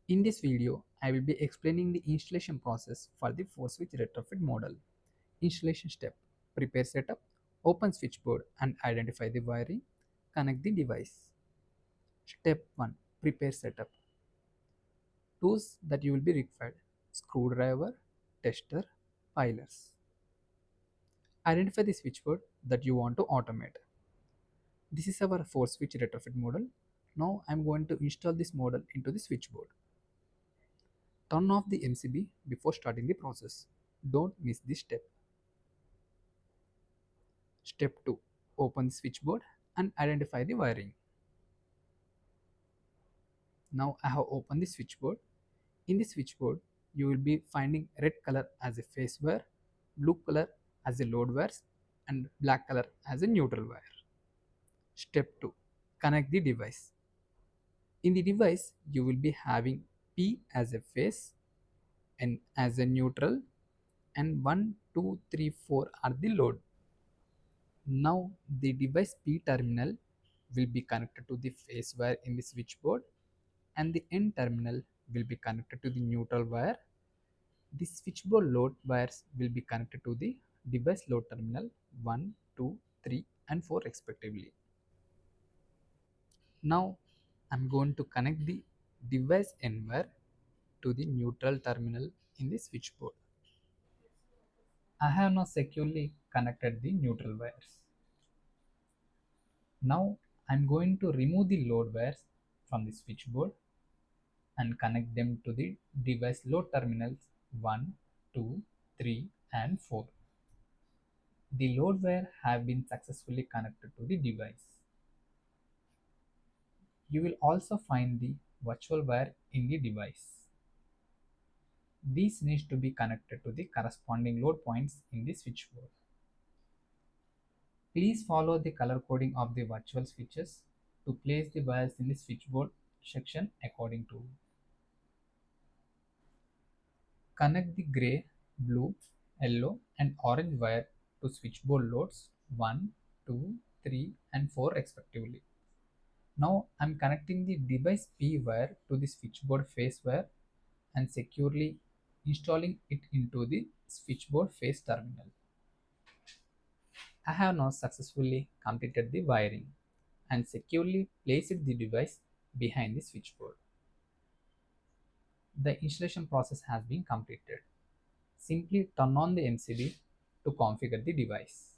In this video, I will be explaining the installation process for the 4-switch retrofit model. Installation step: prepare setup, open switchboard and identify the wiring, connect the device. Step 1: prepare setup. Tools that you will be required: screwdriver, tester, pilers. Identify the switchboard that you want to automate. This is our 4-switch retrofit model. Now I am going to install this model into the switchboard. Turn off the MCB before starting the process. Don't miss this step. Step 2: open the switchboard and identify the wiring. Now I have opened the switchboard. In the switchboard, you will be finding red color as a phase wire, blue color as a load wires, and black color as a neutral wire. Step 2: connect the device. In the device, you will be having P as a phase, N as a neutral, and 1, 2, 3, 4 are the load. Now the device P terminal will be connected to the phase wire in the switchboard, and the N terminal will be connected to the neutral wire. The switchboard load wires will be connected to the device load terminal 1, 2, 3 and 4 respectively. Now I'm going to connect the device N wire to the neutral terminal in the switchboard. I have now securely connected the neutral wires. Now I'm going to remove the load wires from the switchboard and connect them to the device load terminals 1, 2, 3 and 4. The load wire have been successfully connected to the device. You will also find the virtual wire in the device. These needs to be connected to the corresponding load points in the switchboard. Please follow the color coding of the virtual switches to place the wires in the switchboard section according to. Connect the gray, blue, yellow and orange wire to switchboard loads 1, 2, 3 and 4 respectively. Now I am connecting the device P wire to the switchboard phase wire and securely installing it into the switchboard phase terminal. I have now successfully completed the wiring and securely placed the device behind the switchboard. The installation process has been completed. Simply turn on the MCB to configure the device.